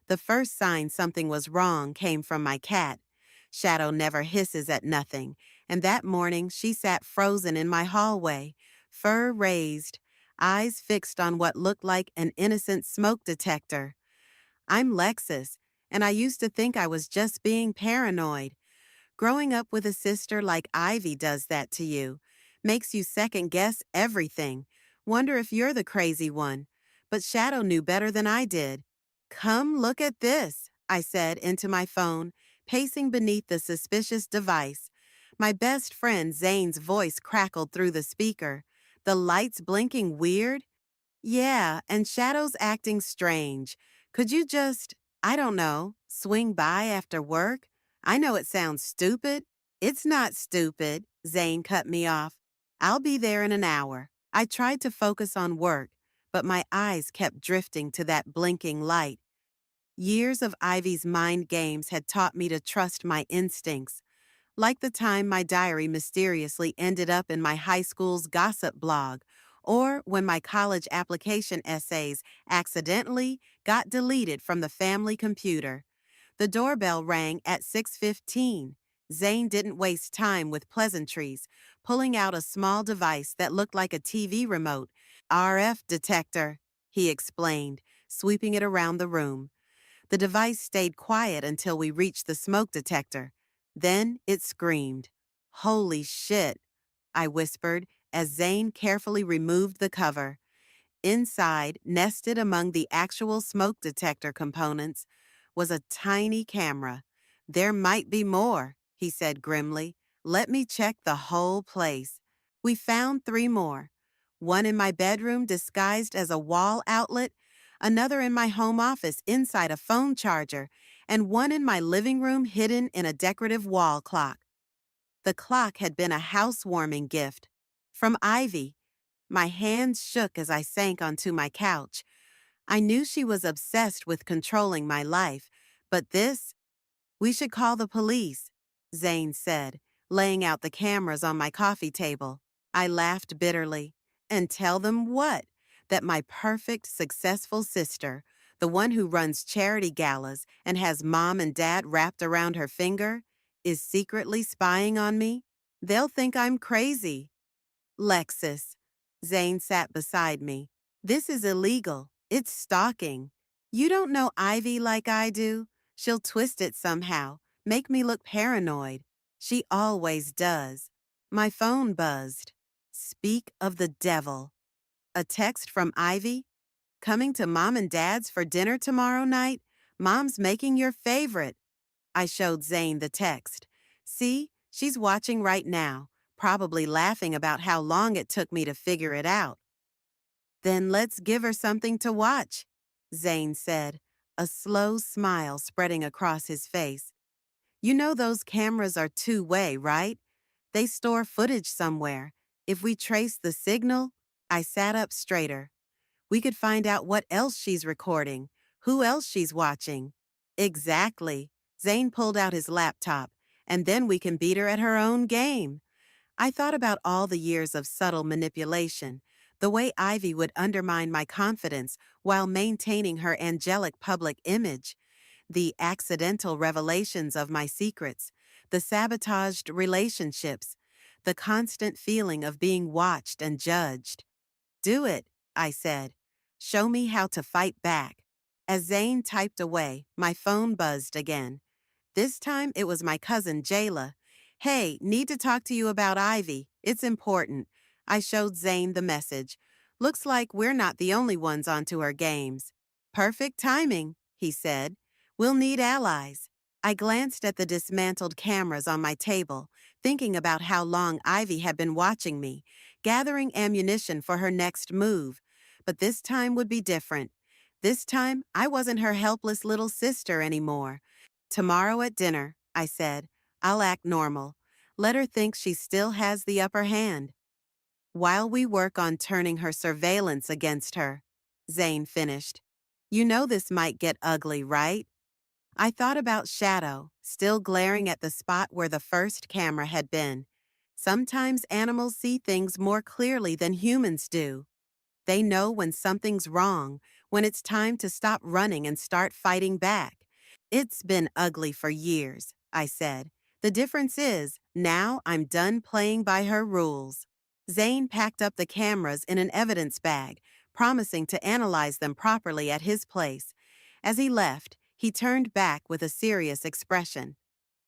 The first sign something was wrong came from my cat. Shadow never hisses at nothing, and that morning she sat frozen in my hallway, fur raised, eyes fixed on what looked like an innocent smoke detector. I'm Lexus, and I used to think I was just being paranoid. Growing up with a sister like Ivy does that to you. Makes you second guess everything. Wonder if you're the crazy one. But Shadow knew better than I did. Come look at this, I said into my phone, pacing beneath the suspicious device. My best friend Zane's voice crackled through the speaker. The lights blinking weird? Yeah, and Shadow's acting strange. Could you just, I don't know, swing by after work? I know it sounds stupid. It's not stupid, Zane cut me off. I'll be there in an hour. I tried to focus on work, but my eyes kept drifting to that blinking light. Years of Ivy's mind games had taught me to trust my instincts, like the time my diary mysteriously ended up in my high school's gossip blog, or when my college application essays accidentally got deleted from the family computer. The doorbell rang at 6:15. Zane didn't waste time with pleasantries, pulling out a small device that looked like a TV remote. RF detector, he explained, sweeping it around the room. The device stayed quiet until we reached the smoke detector. Then it screamed. Holy shit, I whispered as Zane carefully removed the cover. Inside, nested among the actual smoke detector components, was a tiny camera. There might be more, he said grimly. Let me check the whole place. We found 3 more. One in my bedroom disguised as a wall outlet, another in my home office inside a phone charger, and one in my living room hidden in a decorative wall clock. The clock had been a housewarming gift. From Ivy. My hands shook as I sank onto my couch. I knew she was obsessed with controlling my life, but this, we should call the police, Zane said, laying out the cameras on my coffee table. I laughed bitterly. And tell them what? That my perfect, successful sister, the one who runs charity galas and has mom and dad wrapped around her finger, is secretly spying on me? They'll think I'm crazy. Lexus. Zane sat beside me. This is illegal. It's stalking. You don't know Ivy like I do. She'll twist it somehow, make me look paranoid. She always does. My phone buzzed. Speak of the devil. A text from Ivy? Coming to Mom and Dad's for dinner tomorrow night? Mom's making your favorite. I showed Zane the text. See, she's watching right now, probably laughing about how long it took me to figure it out. Then let's give her something to watch, Zane said, a slow smile spreading across his face. You know those cameras are two-way, right? They store footage somewhere. If we trace the signal, I sat up straighter. We could find out what else she's recording, who else she's watching. Exactly. Zane pulled out his laptop, and then we can beat her at her own game. I thought about all the years of subtle manipulation, the way Ivy would undermine my confidence while maintaining her angelic public image, the accidental revelations of my secrets, the sabotaged relationships, the constant feeling of being watched and judged. Do it, I said. Show me how to fight back. As Zane typed away, my phone buzzed again. This time it was my cousin Jayla. Hey, need to talk to you about Ivy. It's important. I showed Zane the message. Looks like we're not the only ones onto her games. Perfect timing, he said. We'll need allies. I glanced at the dismantled cameras on my table, thinking about how long Ivy had been watching me, gathering ammunition for her next move. But this time would be different. This time, I wasn't her helpless little sister anymore. Tomorrow at dinner, I said, I'll act normal. Let her think she still has the upper hand. While we work on turning her surveillance against her, Zane finished. You know this might get ugly, right? I thought about Shadow, still glaring at the spot where the first camera had been. Sometimes animals see things more clearly than humans do. They know when something's wrong, when it's time to stop running and start fighting back. It's been ugly for years, I said. The difference is, now I'm done playing by her rules. Zane packed up the cameras in an evidence bag, promising to analyze them properly at his place. As he left, he turned back with a serious expression.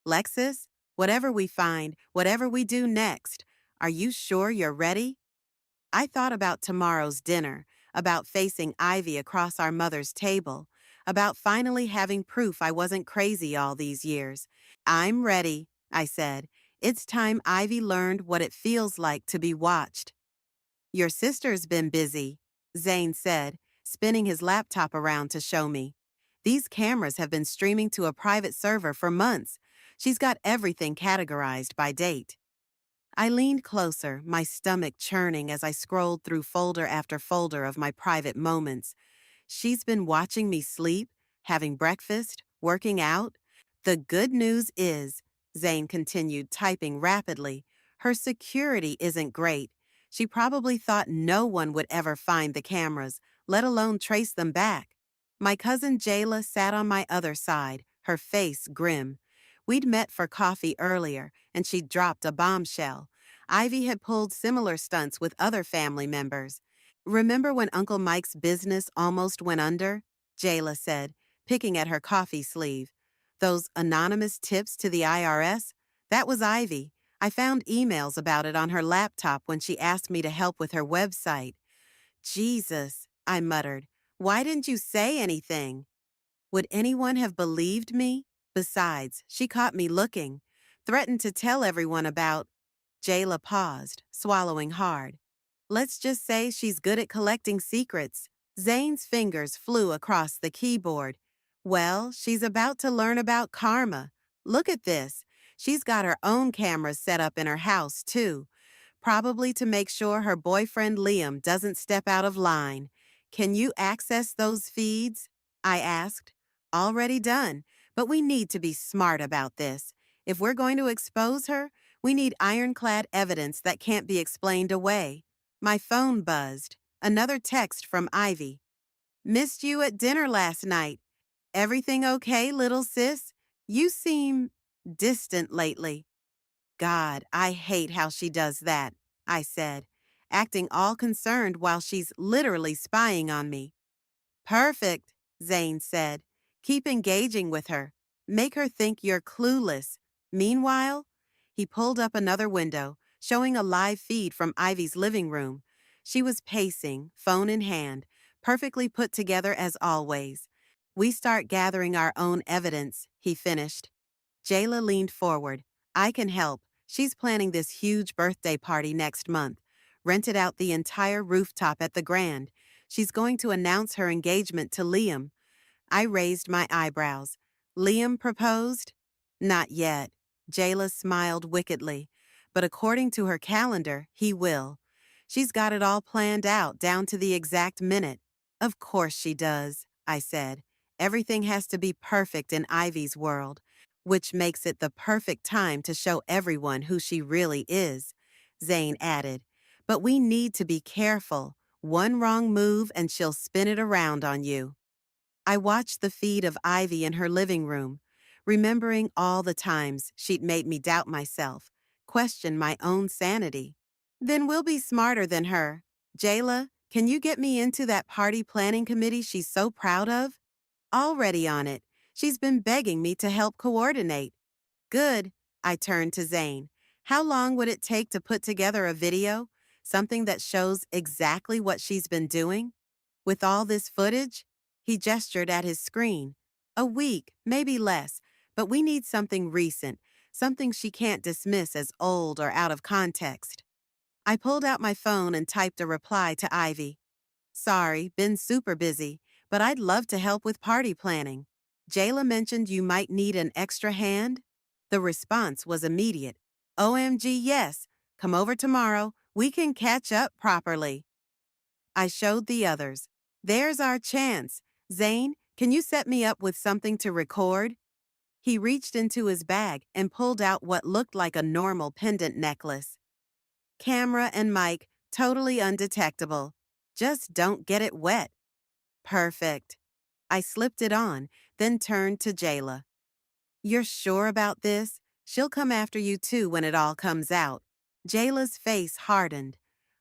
Lexus, whatever we find, whatever we do next, are you sure you're ready? I thought about tomorrow's dinner, about facing Ivy across our mother's table, about finally having proof I wasn't crazy all these years. I'm ready, I said. It's time Ivy learned what it feels like to be watched. Your sister's been busy, Zane said, spinning his laptop around to show me. These cameras have been streaming to a private server for months. She's got everything categorized by date. I leaned closer, my stomach churning as I scrolled through folder after folder of my private moments. She's been watching me sleep, having breakfast, working out. The good news is, Zane continued, typing rapidly, her security isn't great. She probably thought no one would ever find the cameras, let alone trace them back. My cousin Jayla sat on my other side, her face grim. We'd met for coffee earlier, and she'd dropped a bombshell. Ivy had pulled similar stunts with other family members. Remember when Uncle Mike's business almost went under? Jayla said, picking at her coffee sleeve. Those anonymous tips to the IRS? That was Ivy. I found emails about it on her laptop when she asked me to help with her website. Jesus, I muttered. Why didn't you say anything? Would anyone have believed me? Besides, she caught me looking. Threatened to tell everyone about. Jayla paused, swallowing hard. Let's just say she's good at collecting secrets. Zane's fingers flew across the keyboard. Well, she's about to learn about karma. Look at this. She's got her own cameras set up in her house, too. Probably to make sure her boyfriend Liam doesn't step out of line. Can you access those feeds? I asked. Already done, but we need to be smart about this. If we're going to expose her, we need ironclad evidence that can't be explained away. My phone buzzed. Another text from Ivy. Missed you at dinner last night. Everything okay, little sis? You seem distant lately. God, I hate how she does that, I said, acting all concerned while she's literally spying on me. Perfect, Zane said. Keep engaging with her. Make her think you're clueless. Meanwhile, he pulled up another window, showing a live feed from Ivy's living room. She was pacing, phone in hand, perfectly put together as always. We start gathering our own evidence, he finished. Jayla leaned forward. I can help. She's planning this huge birthday party next month. Rented out the entire rooftop at the Grand. She's going to announce her engagement to Liam. I raised my eyebrows. Liam proposed? Not yet. Jayla smiled wickedly. But according to her calendar, he will. She's got it all planned out, down to the exact minute. Of course she does, I said. Everything has to be perfect in Ivy's world, which makes it the perfect time to show everyone who she really is, Zane added. But we need to be careful. One wrong move and she'll spin it around on you. I watched the feed of Ivy in her living room, remembering all the times she'd made me doubt myself, question my own sanity. Then we'll be smarter than her. Jayla, can you get me into that party planning committee she's so proud of? Already on it. She's been begging me to help coordinate. Good. I turned to Zane. How long would it take to put together a video? Something that shows exactly what she's been doing? With all this footage? He gestured at his screen. A week, maybe less, but we need something recent, something she can't dismiss as old or out of context. I pulled out my phone and typed a reply to Ivy. Sorry, been super busy, but I'd love to help with party planning. Jayla mentioned you might need an extra hand. The response was immediate. OMG, yes. Come over tomorrow. We can catch up properly. I showed the others. There's our chance. Zane, can you set me up with something to record? He reached into his bag and pulled out what looked like a normal pendant necklace. Camera and mic, totally undetectable. Just don't get it wet. Perfect. I slipped it on, then turned to Jayla. You're sure about this? She'll come after you too when it all comes out. Jayla's face hardened.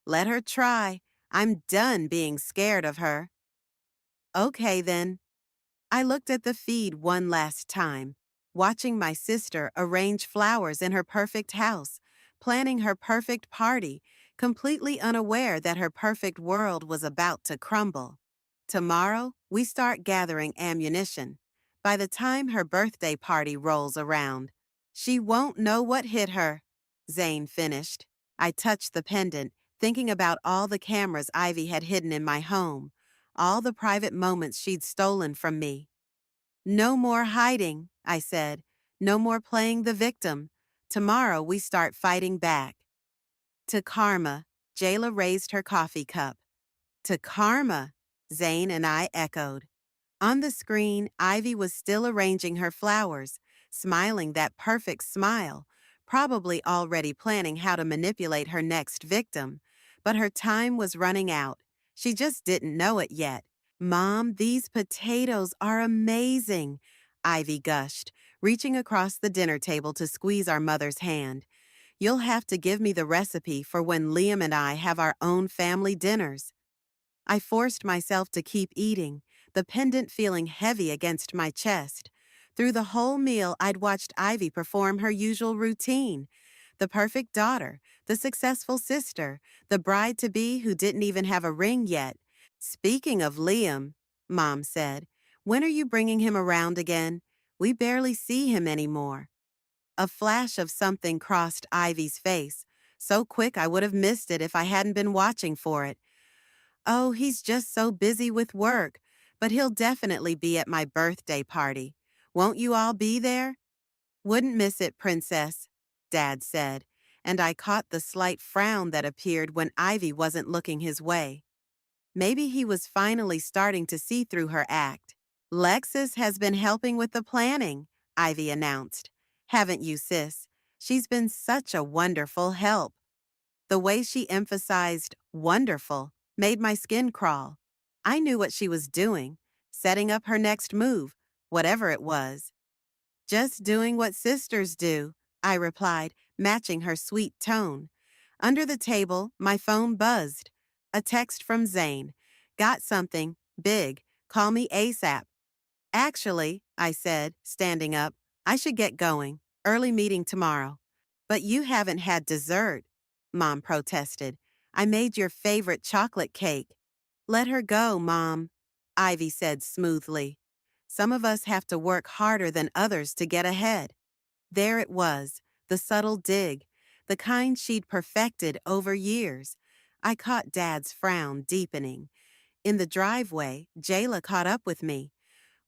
Let her try. I'm done being scared of her. Okay then. I looked at the feed one last time, watching my sister arrange flowers in her perfect house, planning her perfect party, completely unaware that her perfect world was about to crumble. Tomorrow, we start gathering ammunition. By the time her birthday party rolls around, she won't know what hit her. Zane finished. I touched the pendant, thinking about all the cameras Ivy had hidden in my home, all the private moments she'd stolen from me. No more hiding, I said. No more playing the victim. Tomorrow we start fighting back. To karma, Jayla raised her coffee cup. To karma, Zane and I echoed. On the screen, Ivy was still arranging her flowers, smiling that perfect smile, probably already planning how to manipulate her next victim. But her time was running out. She just didn't know it yet. Mom, these potatoes are amazing, Ivy gushed, reaching across the dinner table to squeeze our mother's hand. You'll have to give me the recipe for when Liam and I have our own family dinners. I forced myself to keep eating, the pendant feeling heavy against my chest. Through the whole meal, I'd watched Ivy perform her usual routine. The perfect daughter, the successful sister, the bride-to-be who didn't even have a ring yet. Speaking of Liam, Mom said, when are you bringing him around again? We barely see him anymore. A flash of something crossed Ivy's face, so quick I would have missed it if I hadn't been watching for it. Oh, he's just so busy with work, but he'll definitely be at my birthday party. Won't you all be there? Wouldn't miss it, Princess, Dad said, and I caught the slight frown that appeared when Ivy wasn't looking his way. Maybe he was finally starting to see through her act. Lexus has been helping with the planning, Ivy announced. Haven't you, sis? She's been such a wonderful help. The way she emphasized wonderful made my skin crawl. I knew what she was doing, setting up her next move, whatever it was. Just doing what sisters do, I replied, matching her sweet tone. Under the table, my phone buzzed. A text from Zane. Got something. Big. Call me ASAP. Actually, I said, standing up, I should get going. Early meeting tomorrow. But you haven't had dessert, Mom protested. I made your favorite chocolate cake. Let her go, Mom, Ivy said smoothly. Some of us have to work harder than others to get ahead. There it was, the subtle dig, the kind she'd perfected over years. I caught Dad's frown deepening. In the driveway, Jayla caught up with me.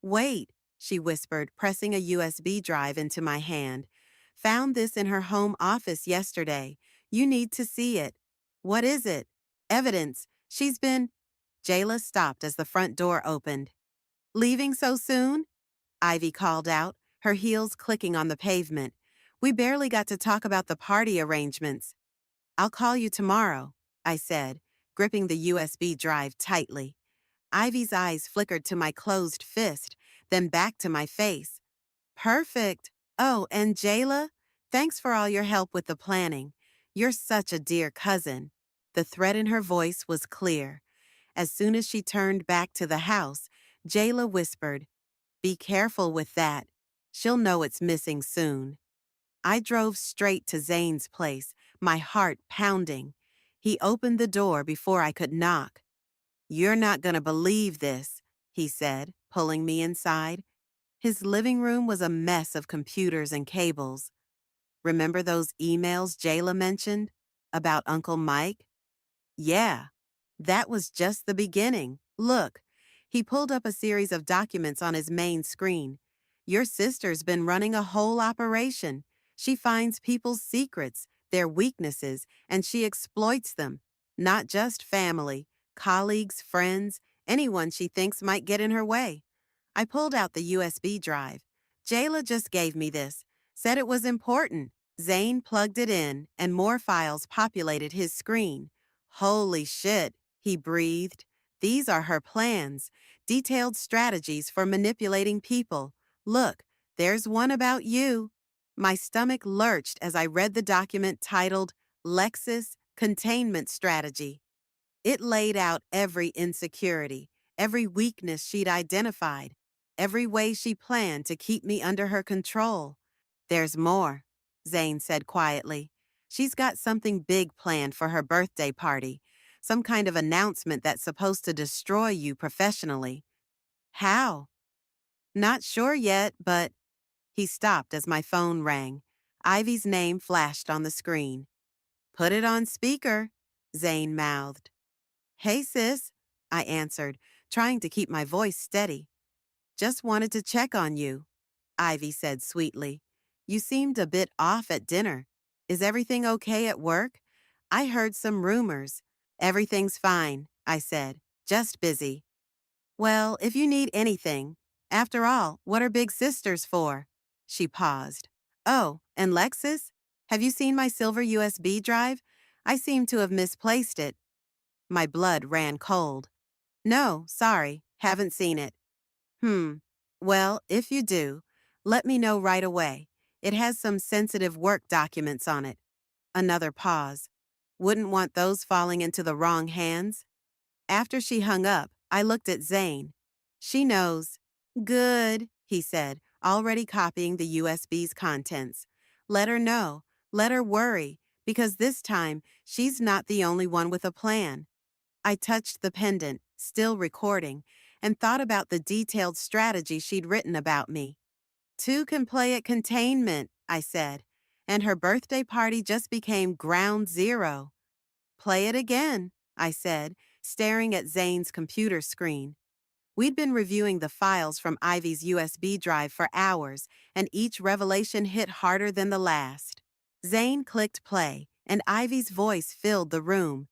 Wait, she whispered, pressing a USB drive into my hand. Found this in her home office yesterday. You need to see it. What is it? Evidence. She's been... Jayla stopped as the front door opened. Leaving so soon? Ivy called out, her heels clicking on the pavement. We barely got to talk about the party arrangements. I'll call you tomorrow, I said, gripping the USB drive tightly. Ivy's eyes flickered to my closed fist, then back to my face. Perfect. Oh, and Jayla, thanks for all your help with the planning. You're such a dear cousin. The threat in her voice was clear. As soon as she turned back to the house, Jayla whispered, Be careful with that. She'll know it's missing soon. I drove straight to Zane's place, my heart pounding. He opened the door before I could knock. You're not gonna believe this, he said, pulling me inside. His living room was a mess of computers and cables. Remember those emails Jayla mentioned? About Uncle Mike? Yeah, that was just the beginning. Look, he pulled up a series of documents on his main screen. Your sister's been running a whole operation. She finds people's secrets, their weaknesses, and she exploits them. Not just family, colleagues, friends, anyone she thinks might get in her way. I pulled out the USB drive. Jayla just gave me this, said it was important. Zane plugged it in, and more files populated his screen. Holy shit, he breathed. These are her plans. Detailed strategies for manipulating people. Look, there's one about you. My stomach lurched as I read the document titled Lexus Containment Strategy. It laid out every insecurity, every weakness she'd identified, every way she planned to keep me under her control. There's more, Zane said quietly. She's got something big planned for her birthday party, some kind of announcement that's supposed to destroy you professionally. How? Not sure yet, but he stopped as my phone rang. Ivy's name flashed on the screen. Put it on speaker, Zane mouthed. Hey, sis, I answered, trying to keep my voice steady. Just wanted to check on you, Ivy said sweetly. You seemed a bit off at dinner. Is everything okay at work? I heard some rumors. Everything's fine, I said. Just busy. Well, if you need anything. After all, what are big sisters for? She paused. Oh, and Lexus? Have you seen my silver USB drive? I seem to have misplaced it. My blood ran cold. No, sorry, haven't seen it. Well, if you do, let me know right away. It has some sensitive work documents on it. Another pause. Wouldn't want those falling into the wrong hands. After she hung up, I looked at Zane. She knows. Good, he said, already copying the USB's contents. Let her know. Let her worry, because this time she's not the only one with a plan. I touched the pendant, still recording, and thought about the detailed strategy she'd written about me. Two can play at containment, I said, and her birthday party just became ground zero. Play it again, I said, staring at Zane's computer screen. We'd been reviewing the files from Ivy's USB drive for hours, and each revelation hit harder than the last. Zane clicked play, and Ivy's voice filled the room.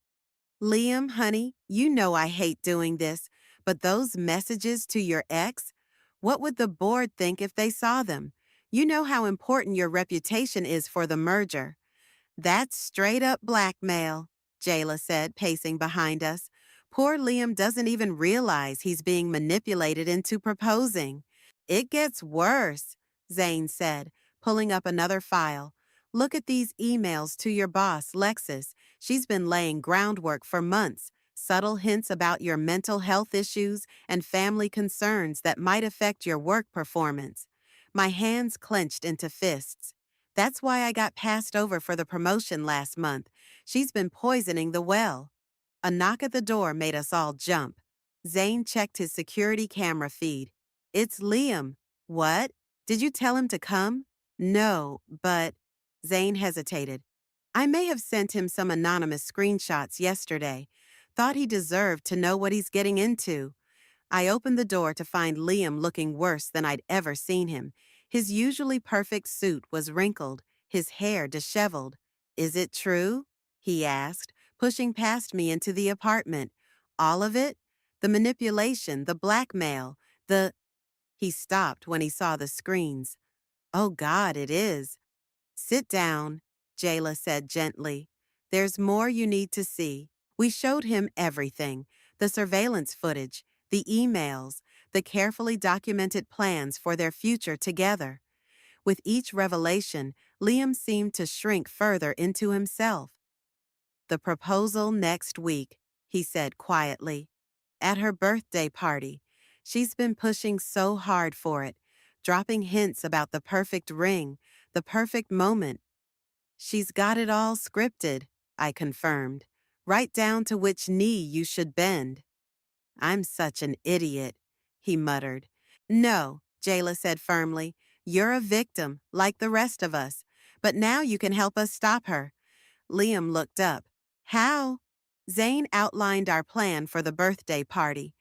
Liam, honey, you know I hate doing this, but those messages to your ex, what would the board think if they saw them? You know how important your reputation is for the merger. That's straight up blackmail, Jayla said, pacing behind us. Poor Liam doesn't even realize he's being manipulated into proposing. It gets worse, Zane said, pulling up another file. Look at these emails to your boss, Lexus. She's been laying groundwork for months, subtle hints about your mental health issues and family concerns that might affect your work performance. My hands clenched into fists. That's why I got passed over for the promotion last month. She's been poisoning the well. A knock at the door made us all jump. Zane checked his security camera feed. It's Liam. What? Did you tell him to come? No, but... Zane hesitated. I may have sent him some anonymous screenshots yesterday. Thought he deserved to know what he's getting into. I opened the door to find Liam looking worse than I'd ever seen him. His usually perfect suit was wrinkled, his hair disheveled. Is it true? He asked, pushing past me into the apartment. All of it? The manipulation, the blackmail, the... He stopped when he saw the screens. Oh God, it is. Sit down, Jayla said gently. There's more you need to see. We showed him everything. The surveillance footage, the emails, the carefully documented plans for their future together. With each revelation, Liam seemed to shrink further into himself. The proposal next week, he said quietly. At her birthday party. She's been pushing so hard for it, dropping hints about the perfect ring, the perfect moment. She's got it all scripted, I confirmed, right down to which knee you should bend. I'm such an idiot, he muttered. No, Jayla said firmly. You're a victim, like the rest of us. But now you can help us stop her. Liam looked up. How? Zane outlined our plan for the birthday party.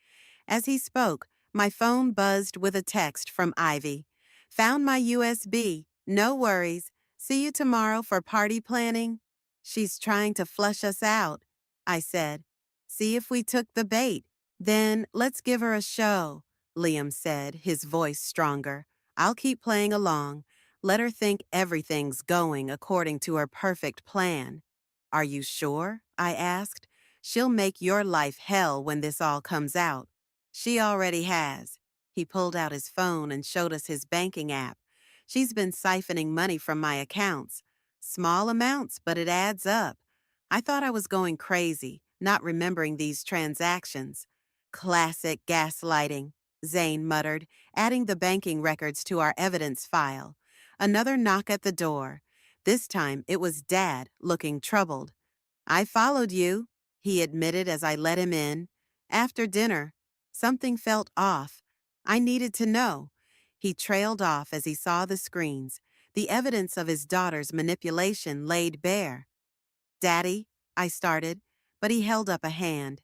As he spoke, my phone buzzed with a text from Ivy. Found my USB. No worries. See you tomorrow for party planning. She's trying to flush us out, I said. See if we took the bait. Then let's give her a show, Liam said, his voice stronger. I'll keep playing along. Let her think everything's going according to her perfect plan. Are you sure? I asked. She'll make your life hell when this all comes out. She already has. He pulled out his phone and showed us his banking app. She's been siphoning money from my accounts. Small amounts, but it adds up. I thought I was going crazy, not remembering these transactions. Classic gaslighting, Zane muttered, adding the banking records to our evidence file. Another knock at the door. This time it was Dad, looking troubled. I followed you, he admitted as I let him in. After dinner, something felt off. I needed to know. He trailed off as he saw the screens, the evidence of his daughter's manipulation laid bare. Daddy, I started, but he held up a hand.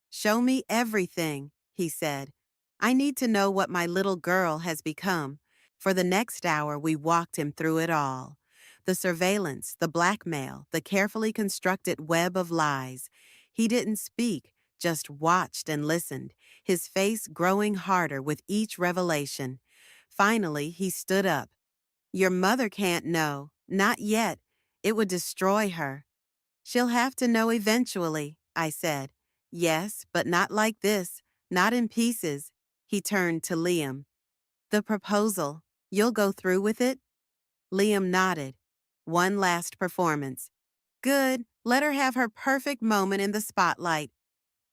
Show me everything, he said. I need to know what my little girl has become. For the next hour, we walked him through it all. The surveillance, the blackmail, the carefully constructed web of lies. He didn't speak, just watched and listened, his face growing harder with each revelation. Finally, he stood up. Your mother can't know, not yet. It would destroy her. She'll have to know eventually, I said. Yes, but not like this, not in pieces. He turned to Liam. The proposal, you'll go through with it? Liam nodded. One last performance. Good, let her have her perfect moment in the spotlight.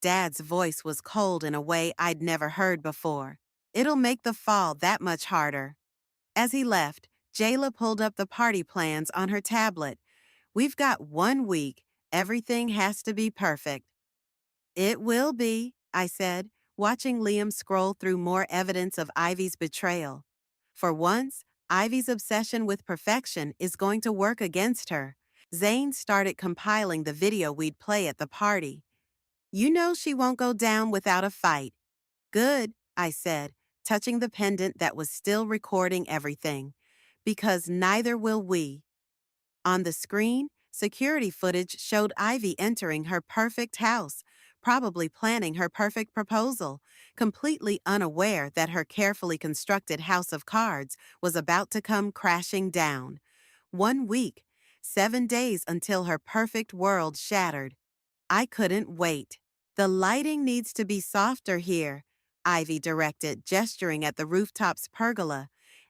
Dad's voice was cold in a way I'd never heard before. It'll make the fall that much harder. As he left, Jayla pulled up the party plans on her tablet. We've got 1 week. Everything has to be perfect. It will be, I said, watching Liam scroll through more evidence of Ivy's betrayal. For once, Ivy's obsession with perfection is going to work against her. Zane started compiling the video we'd play at the party. You know she won't go down without a fight. Good, I said, touching the pendant that was still recording everything. Because neither will we. On the screen, security footage showed Ivy entering her perfect house, probably planning her perfect proposal, completely unaware that her carefully constructed house of cards was about to come crashing down. 1 week, 7 days until her perfect world shattered. I couldn't wait. The lighting needs to be softer here, Ivy directed, gesturing at the rooftops pergola.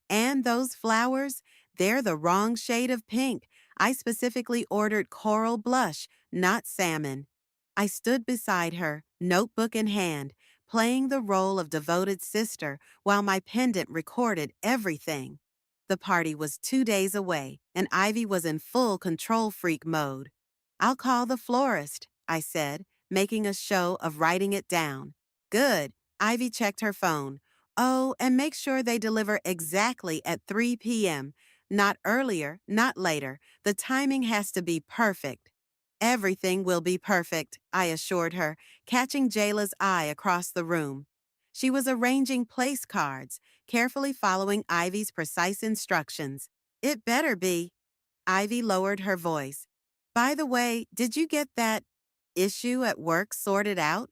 And those flowers, they're the wrong shade of pink. I specifically ordered coral blush, not salmon. I stood beside her, notebook in hand, playing the role of devoted sister while my pendant recorded everything. The party was 2 days away, and Ivy was in full control freak mode. I'll call the florist, I said, making a show of writing it down. Good. Ivy checked her phone. Oh, and make sure they deliver exactly at 3 p.m. Not earlier, not later. The timing has to be perfect. Everything will be perfect, I assured her, catching Jayla's eye across the room. She was arranging place cards, carefully following Ivy's precise instructions. It better be. Ivy lowered her voice. By the way, did you get that issue at work sorted out?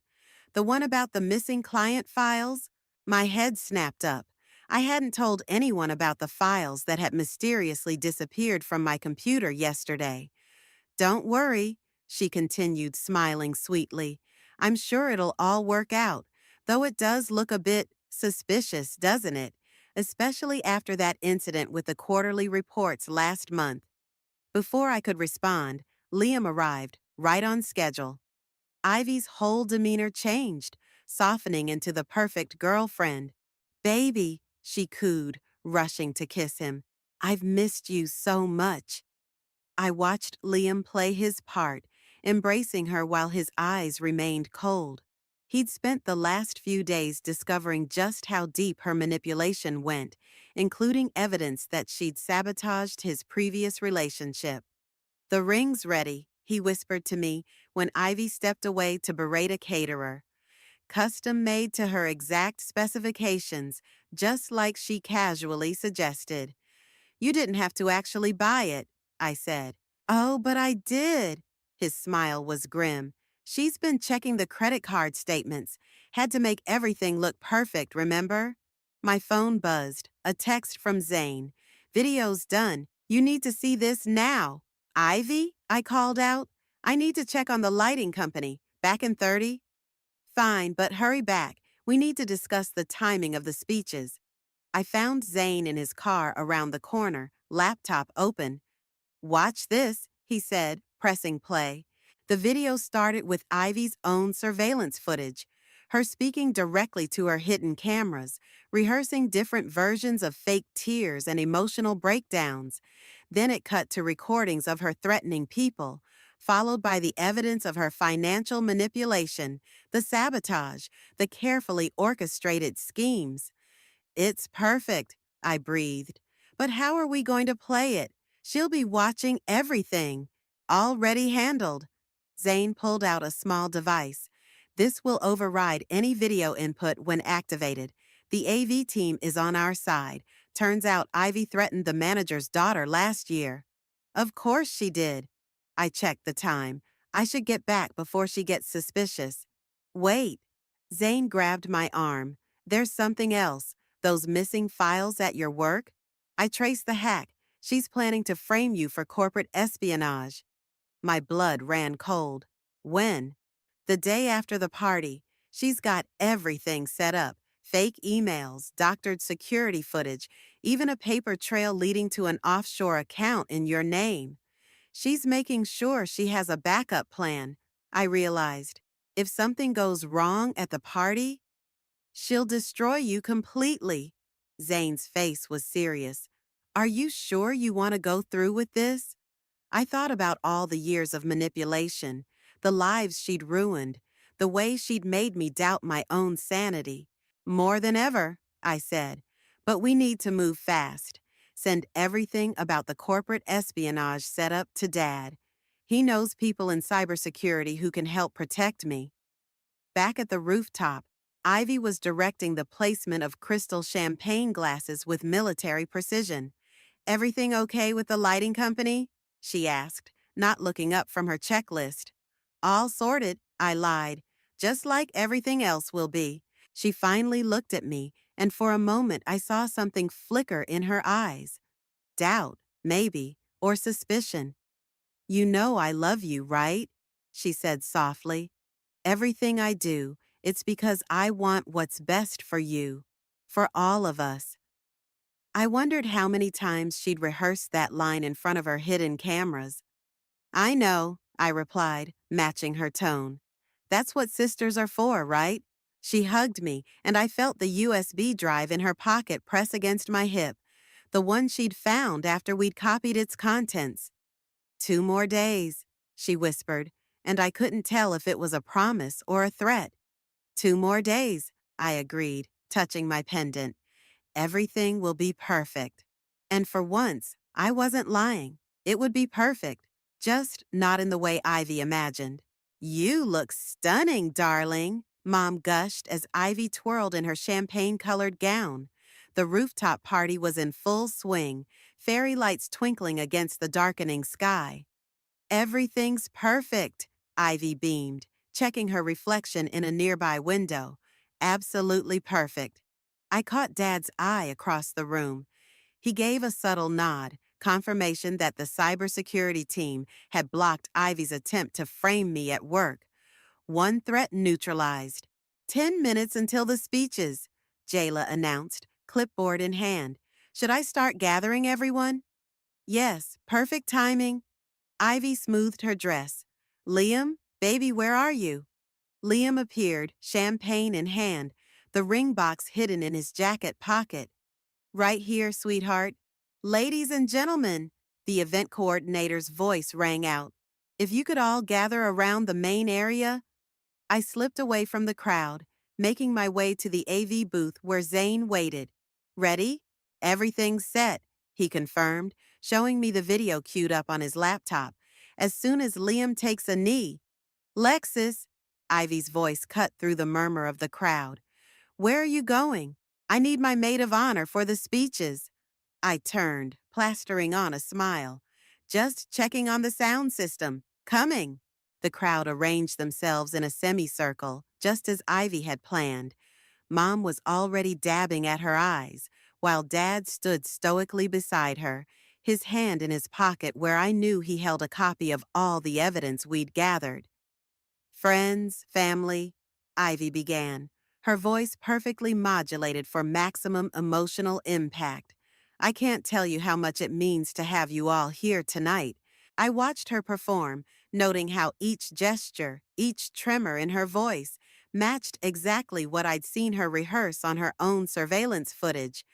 The one about the missing client files? My head snapped up. I hadn't told anyone about the files that had mysteriously disappeared from my computer yesterday. Don't worry, she continued, smiling sweetly. I'm sure it'll all work out, though it does look a bit suspicious, doesn't it? Especially after that incident with the quarterly reports last month. Before I could respond, Liam arrived, right on schedule. Ivy's whole demeanor changed, softening into the perfect girlfriend. Baby, she cooed, rushing to kiss him. I've missed you so much. I watched Liam play his part, embracing her while his eyes remained cold. He'd spent the last few days discovering just how deep her manipulation went, including evidence that she'd sabotaged his previous relationship. The ring's ready, he whispered to me when Ivy stepped away to berate a caterer. Custom made to her exact specifications, just like she casually suggested. You didn't have to actually buy it, I said. Oh, but I did. His smile was grim. She's been checking the credit card statements. Had to make everything look perfect, remember? My phone buzzed. A text from Zane. Video's done. You need to see this now. Ivy? I called out. I need to check on the lighting company. Back in 30? Fine, but hurry back. We need to discuss the timing of the speeches. I found Zane in his car around the corner, laptop open. Watch this, he said, pressing play. The video started with Ivy's own surveillance footage, her speaking directly to her hidden cameras, rehearsing different versions of fake tears and emotional breakdowns. Then it cut to recordings of her threatening people, followed by the evidence of her financial manipulation, the sabotage, the carefully orchestrated schemes. It's perfect, I breathed. But how are we going to play it? She'll be watching everything. Already handled. Zane pulled out a small device. This will override any video input when activated. The AV team is on our side. Turns out Ivy threatened the manager's daughter last year. Of course she did. I checked the time. I should get back before she gets suspicious. Wait. Zane grabbed my arm. There's something else. Those missing files at your work? I traced the hack. She's planning to frame you for corporate espionage. My blood ran cold. When? The day after the party. She's got everything set up. Fake emails, doctored security footage, even a paper trail leading to an offshore account in your name. She's making sure she has a backup plan, I realized. If something goes wrong at the party, she'll destroy you completely. Zane's face was serious. Are you sure you want to go through with this? I thought about all the years of manipulation, the lives she'd ruined, the way she'd made me doubt my own sanity. More than ever, I said. But we need to move fast. Send everything about the corporate espionage setup to Dad. He knows people in cybersecurity who can help protect me. Back at the rooftop, Ivy was directing the placement of crystal champagne glasses with military precision. Everything okay with the lighting company? She asked, not looking up from her checklist. All sorted, I lied. Just like everything else will be. She finally looked at me, and for a moment I saw something flicker in her eyes. Doubt, maybe, or suspicion. You know I love you, right? She said softly. Everything I do, it's because I want what's best for you, for all of us. I wondered how many times she'd rehearsed that line in front of her hidden cameras. I know, I replied, matching her tone. That's what sisters are for, right? She hugged me, and I felt the USB drive in her pocket press against my hip, the one she'd found after we'd copied its contents. 2 more days, she whispered, and I couldn't tell if it was a promise or a threat. 2 more days, I agreed, touching my pendant. Everything will be perfect. And for once, I wasn't lying. It would be perfect, just not in the way Ivy imagined. You look stunning, darling, Mom gushed as Ivy twirled in her champagne-colored gown. The rooftop party was in full swing, fairy lights twinkling against the darkening sky. Everything's perfect, Ivy beamed, checking her reflection in a nearby window. Absolutely perfect. I caught Dad's eye across the room. He gave a subtle nod, confirmation that the cybersecurity team had blocked Ivy's attempt to frame me at work. One threat neutralized. 10 minutes until the speeches, Jayla announced, clipboard in hand. Should I start gathering everyone? Yes, perfect timing. Ivy smoothed her dress. Liam, baby, where are you? Liam appeared, champagne in hand, the ring box hidden in his jacket pocket. Right here, sweetheart. Ladies and gentlemen, the event coordinator's voice rang out. If you could all gather around the main area. I slipped away from the crowd, making my way to the AV booth where Zane waited. Ready? Everything's set, he confirmed, showing me the video queued up on his laptop. As soon as Liam takes a knee. Lexus, Ivy's voice cut through the murmur of the crowd. Where are you going? I need my maid of honor for the speeches. I turned, plastering on a smile. Just checking on the sound system. Coming. The crowd arranged themselves in a semicircle, just as Ivy had planned. Mom was already dabbing at her eyes, while Dad stood stoically beside her, his hand in his pocket where I knew he held a copy of all the evidence we'd gathered. Friends, family, Ivy began. her voice perfectly modulated for maximum emotional impact. I can't tell you how much it means to have you all here tonight. I watched her perform, noting how each gesture, each tremor in her voice, matched exactly what I'd seen her rehearse on her own surveillance footage.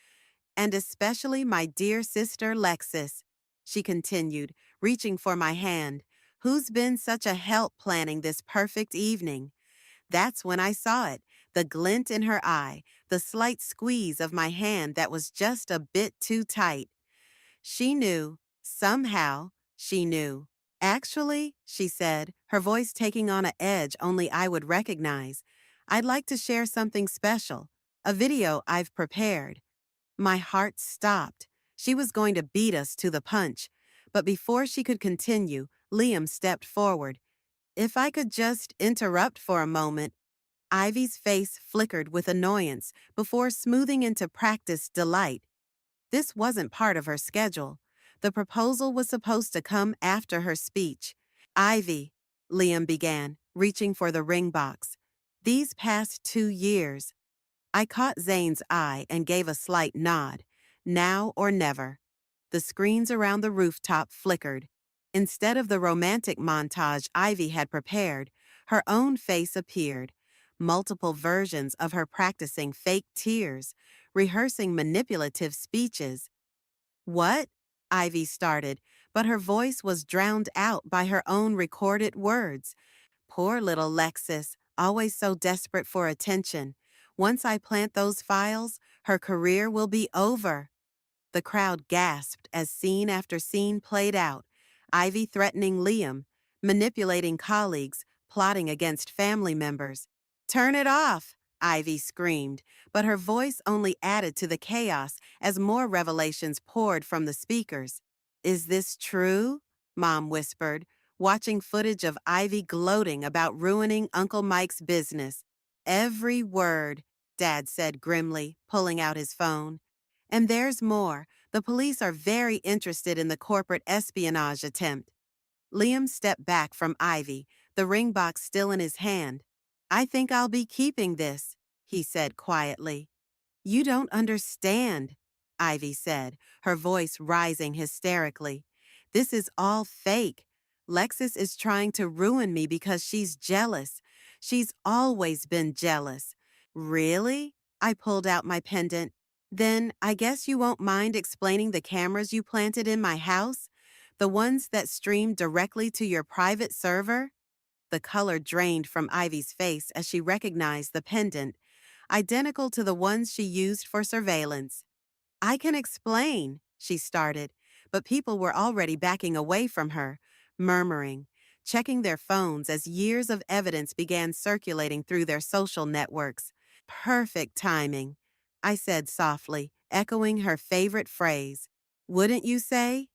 And especially my dear sister Lexis, she continued, reaching for my hand, who's been such a help planning this perfect evening. That's when I saw it, the glint in her eye, the slight squeeze of my hand that was just a bit too tight. She knew. Somehow, she knew. Actually, she said, her voice taking on a edge only I would recognize, I'd like to share something special, a video I've prepared. My heart stopped. She was going to beat us to the punch. But before she could continue, Liam stepped forward. If I could just interrupt for a moment. Ivy's face flickered with annoyance before smoothing into practiced delight. This wasn't part of her schedule. The proposal was supposed to come after her speech. Ivy, Liam began, reaching for the ring box. These past 2 years. I caught Zane's eye and gave a slight nod. Now or never. The screens around the rooftop flickered. Instead of the romantic montage Ivy had prepared, her own face appeared. Multiple versions of her practicing fake tears, rehearsing manipulative speeches. What? Ivy started, but her voice was drowned out by her own recorded words. Poor little Lexis, always so desperate for attention. Once I plant those files, her career will be over. The crowd gasped as scene after scene played out. Ivy threatening Liam, manipulating colleagues, plotting against family members. Turn it off, Ivy screamed, but her voice only added to the chaos as more revelations poured from the speakers. Is this true? Mom whispered, watching footage of Ivy gloating about ruining Uncle Mike's business. Every word, Dad said grimly, pulling out his phone. And there's more. The police are very interested in the corporate espionage attempt. Liam stepped back from Ivy, the ring box still in his hand. I think I'll be keeping this, he said quietly. You don't understand, Ivy said, her voice rising hysterically. This is all fake. Lexis is trying to ruin me because she's jealous. She's always been jealous. Really? I pulled out my pendant. Then I guess you won't mind explaining the cameras you planted in my house? The ones that stream directly to your private server? The color drained from Ivy's face as she recognized the pendant, identical to the ones she used for surveillance. I can explain, she started, but people were already backing away from her, murmuring, checking their phones as years of evidence began circulating through their social networks. Perfect timing, I said softly, echoing her favorite phrase. Wouldn't you say?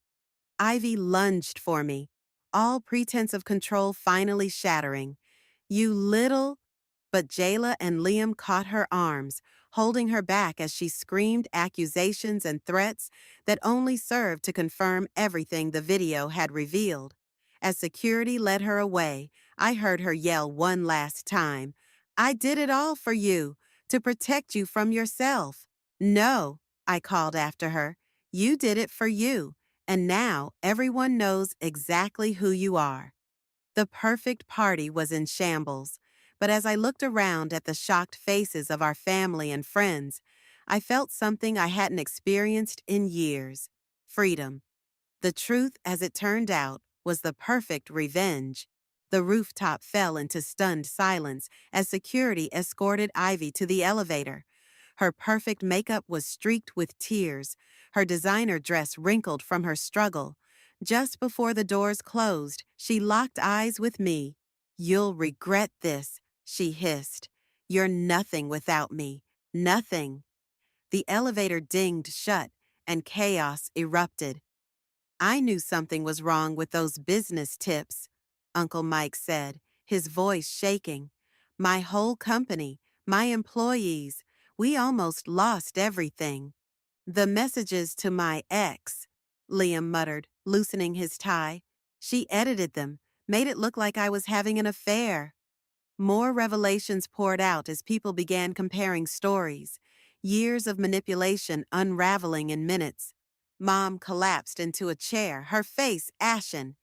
Ivy lunged for me, all pretense of control finally shattering. You little... But Jayla and Liam caught her arms, holding her back as she screamed accusations and threats that only served to confirm everything the video had revealed. As security led her away, I heard her yell one last time, I did it all for you, to protect you from yourself. No, I called after her, you did it for you, and now everyone knows exactly who you are. The perfect party was in shambles, but as I looked around at the shocked faces of our family and friends, I felt something I hadn't experienced in years: freedom. The truth, as it turned out, was the perfect revenge. The rooftop fell into stunned silence as security escorted Ivy to the elevator. Her perfect makeup was streaked with tears, her designer dress wrinkled from her struggle. Just before the doors closed, she locked eyes with me. You'll regret this, she hissed. You're nothing without me. Nothing. The elevator dinged shut, and chaos erupted. I knew something was wrong with those business tips, Uncle Mike said, his voice shaking. My whole company, my employees, we almost lost everything. The messages to my ex, Liam muttered, loosening his tie. She edited them, made it look like I was having an affair. More revelations poured out as people began comparing stories, years of manipulation unraveling in minutes. Mom collapsed into a chair, her face ashen.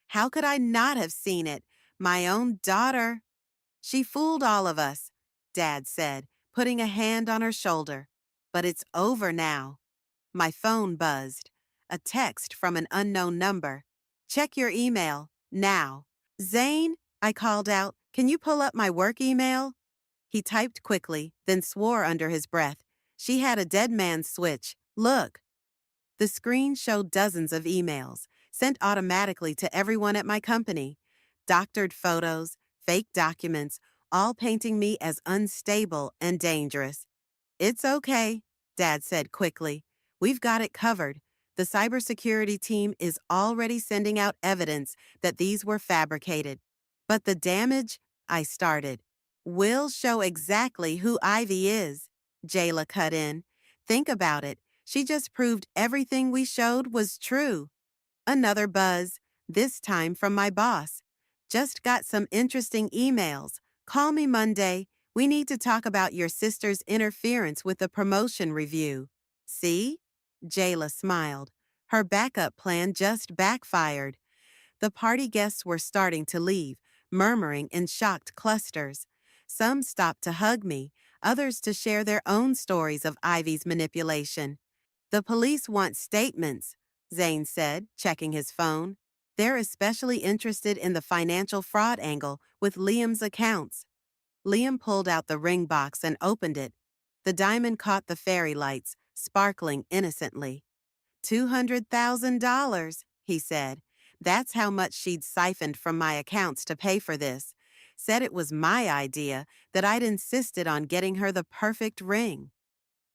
How could I not have seen it? My own daughter. She fooled all of us, Dad said, putting a hand on her shoulder. But it's over now. My phone buzzed. A text from an unknown number. Check your email, now. Zane, I called out, can you pull up my work email? He typed quickly, then swore under his breath. She had a dead man's switch. Look. The screen showed dozens of emails, sent automatically to everyone at my company. Doctored photos, fake documents, all painting me as unstable and dangerous. It's okay, Dad said quickly. We've got it covered. The cybersecurity team is already sending out evidence that these were fabricated. But the damage, I started. We'll show exactly who Ivy is, Jayla cut in. Think about it. She just proved everything we showed was true. Another buzz, this time from my boss. Just got some interesting emails. Call me Monday. We need to talk about your sister's interference with the promotion review. See? Jayla smiled. Her backup plan just backfired. The party guests were starting to leave, murmuring in shocked clusters. Some stopped to hug me, others to share their own stories of Ivy's manipulation. The police want statements, Zane said, checking his phone. They're especially interested in the financial fraud angle with Liam's accounts. Liam pulled out the ring box and opened it. The diamond caught the fairy lights, sparkling innocently. $200,000, he said. That's how much she'd siphoned from my accounts to pay for this. Said it was my idea, that I'd insisted on getting her the perfect ring.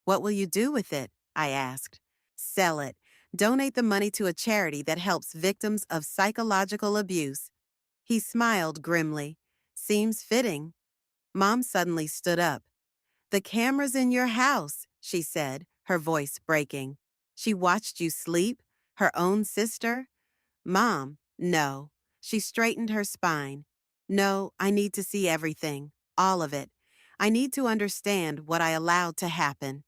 What will you do with it? I asked. Sell it. Donate the money to a charity that helps victims of psychological abuse. He smiled grimly. Seems fitting. Mom suddenly stood up. The camera's in your house, she said, her voice breaking. She watched you sleep? Her own sister? Mom, no. She straightened her spine. No, I need to see everything. All of it. I need to understand what I allowed to happen.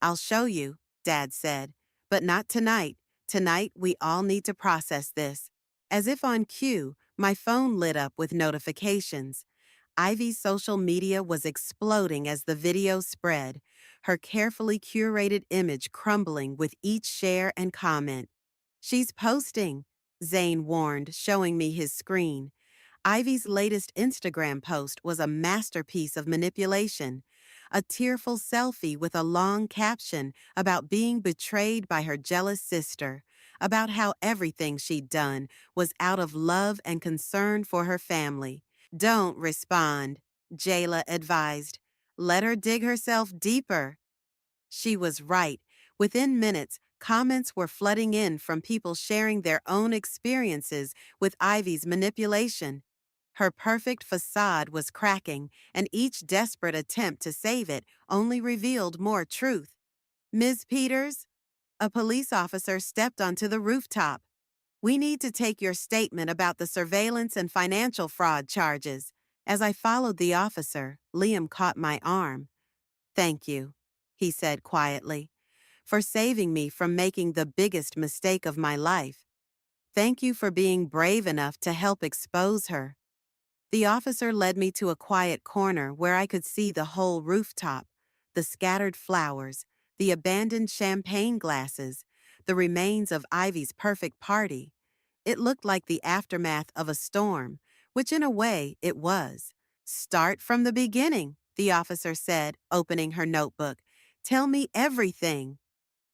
I'll show you, Dad said. But not tonight. Tonight, we all need to process this. As if on cue, my phone lit up with notifications. Ivy's social media was exploding as the video spread, her carefully curated image crumbling with each share and comment. She's posting, Zane warned, showing me his screen. Ivy's latest Instagram post was a masterpiece of manipulation, a tearful selfie with a long caption about being betrayed by her jealous sister, about how everything she'd done was out of love and concern for her family. Don't respond, Jayla advised. Let her dig herself deeper. She was right. Within minutes, comments were flooding in from people sharing their own experiences with Ivy's manipulation. Her perfect facade was cracking, and each desperate attempt to save it only revealed more truth. Ms. Peters? A police officer stepped onto the rooftop. We need to take your statement about the surveillance and financial fraud charges. As I followed the officer, Liam caught my arm. Thank you, he said quietly, for saving me from making the biggest mistake of my life. Thank you for being brave enough to help expose her. The officer led me to a quiet corner where I could see the whole rooftop, the scattered flowers, the abandoned champagne glasses, the remains of Ivy's perfect party. It looked like the aftermath of a storm, which in a way it was. Start from the beginning, the officer said, opening her notebook. Tell me everything.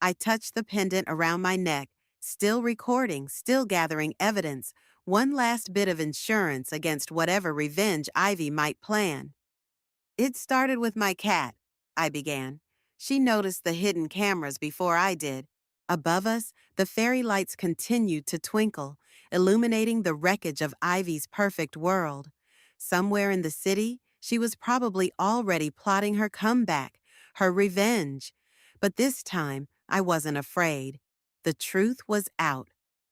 I touched the pendant around my neck, still recording, still gathering evidence, one last bit of insurance against whatever revenge Ivy might plan. It started with my cat, I began. She noticed the hidden cameras before I did. Above us, the fairy lights continued to twinkle, illuminating the wreckage of Ivy's perfect world. Somewhere in the city, she was probably already plotting her comeback, her revenge. But this time, I wasn't afraid. The truth was out,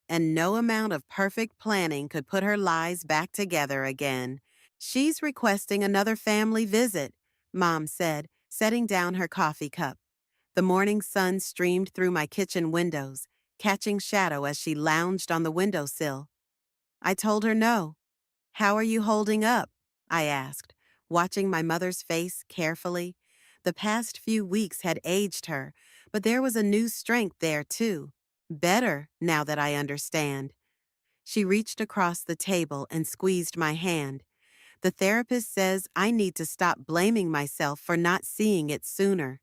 and no amount of perfect planning could put her lies back together again. She's requesting another family visit, Mom said, setting down her coffee cup. The morning sun streamed through my kitchen windows, catching shadow as she lounged on the windowsill. I told her no. How are you holding up? I asked, watching my mother's face carefully. The past few weeks had aged her, but there was a new strength there too. Better, now that I understand. She reached across the table and squeezed my hand. The therapist says I need to stop blaming myself for not seeing it sooner.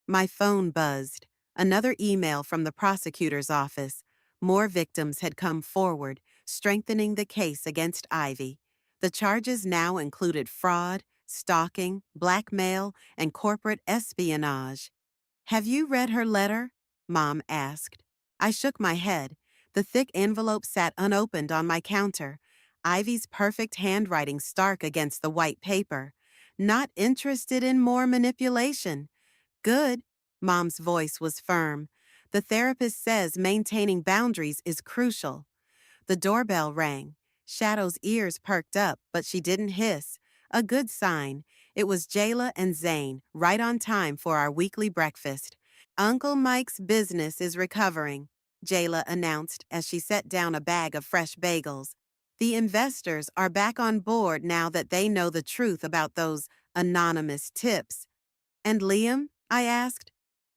My phone buzzed. Another email from the prosecutor's office. More victims had come forward, strengthening the case against Ivy. The charges now included fraud, stalking, blackmail, and corporate espionage. Have you read her letter? Mom asked. I shook my head. The thick envelope sat unopened on my counter. Ivy's perfect handwriting stark against the white paper. Not interested in more manipulation. Good. Mom's voice was firm. The therapist says maintaining boundaries is crucial. The doorbell rang. Shadow's ears perked up, but she didn't hiss. A good sign. It was Jayla and Zane, right on time for our weekly breakfast. Uncle Mike's business is recovering, Jayla announced as she set down a bag of fresh bagels. The investors are back on board now that they know the truth about those anonymous tips. And Liam? I asked.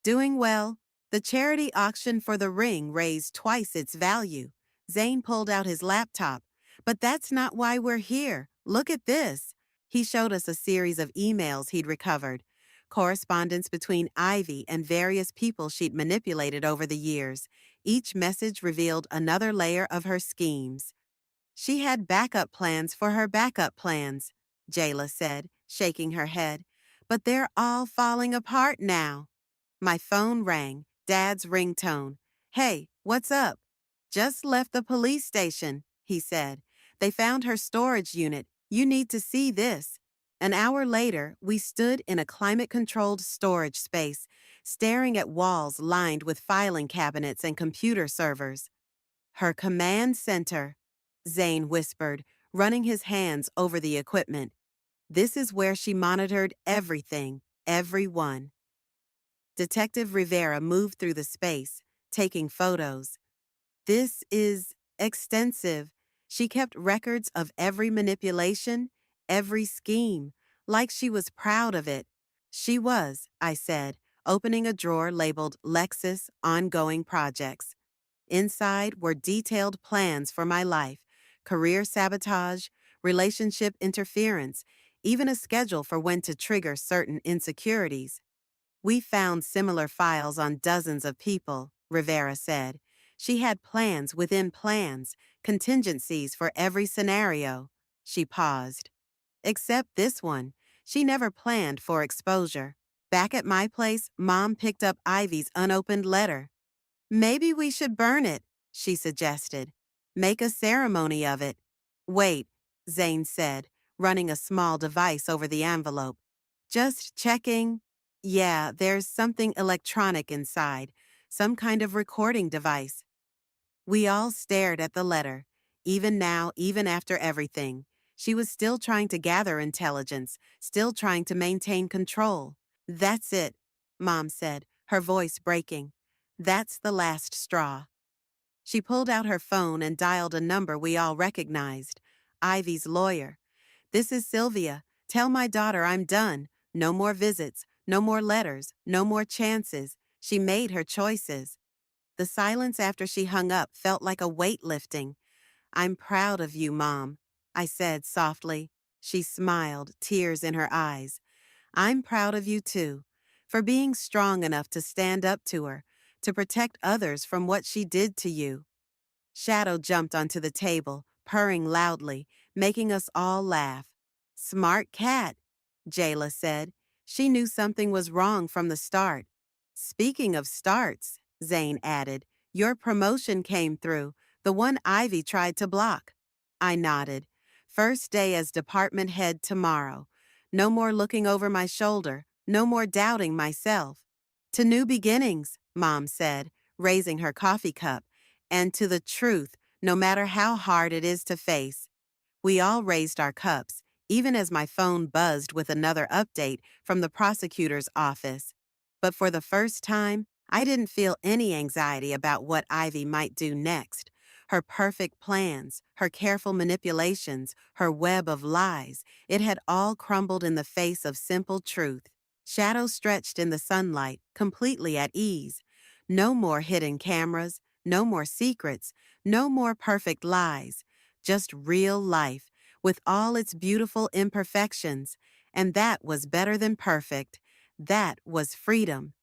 Doing well. The charity auction for the ring raised twice its value. Zane pulled out his laptop. But that's not why we're here. Look at this. He showed us a series of emails he'd recovered. Correspondence between Ivy and various people she'd manipulated over the years. Each message revealed another layer of her schemes. She had backup plans for her backup plans, Jayla said, shaking her head. But they're all falling apart now. My phone rang, Dad's ringtone. Hey, what's up? Just left the police station, he said. They found her storage unit. You need to see this. An hour later, we stood in a climate-controlled storage space, staring at walls lined with filing cabinets and computer servers. Her command center, Zane whispered, running his hands over the equipment. This is where she monitored everything, everyone. Detective Rivera moved through the space, taking photos. This is extensive. She kept records of every manipulation, every scheme, like she was proud of it. She was, I said, opening a drawer labeled Lexus Ongoing Projects. Inside were detailed plans for my life, career sabotage, relationship interference, even a schedule for when to trigger certain insecurities. We found similar files on dozens of people, Rivera said. She had plans within plans, contingencies for every scenario. She paused. Except this one. She never planned for exposure. Back at my place, Mom picked up Ivy's unopened letter. Maybe we should burn it, she suggested. Make a ceremony of it. Wait, Zane said, running a small device over the envelope. Just checking. Yeah, there's something electronic inside, some kind of recording device. We all stared at the letter. Even now, even after everything, she was still trying to gather intelligence, still trying to maintain control. That's it, Mom said, her voice breaking. That's the last straw. She pulled out her phone and dialed a number we all recognized. Ivy's lawyer. This is Sylvia. Tell my daughter I'm done. No more visits, no more letters, no more chances. She made her choices. The silence after she hung up felt like a weight lifting. I'm proud of you, Mom, I said softly. She smiled, tears in her eyes. I'm proud of you too, for being strong enough to stand up to her, to protect others from what she did to you. Shadow jumped onto the table, purring loudly, making us all laugh. Smart cat, Jayla said. She knew something was wrong from the start. Speaking of starts, Zane added, your promotion came through, the one Ivy tried to block. I nodded. First day as department head tomorrow. No more looking over my shoulder, no more doubting myself. To new beginnings, Mom said, raising her coffee cup, and to the truth, no matter how hard it is to face. We all raised our cups, even as my phone buzzed with another update from the prosecutor's office. But for the first time, I didn't feel any anxiety about what Ivy might do next. Her perfect plans, her careful manipulations, her web of lies, it had all crumbled in the face of simple truth. Shadow stretched in the sunlight, completely at ease. No more hidden cameras, no more secrets, no more perfect lies. Just real life, with all its beautiful imperfections. And that was better than perfect. That was freedom.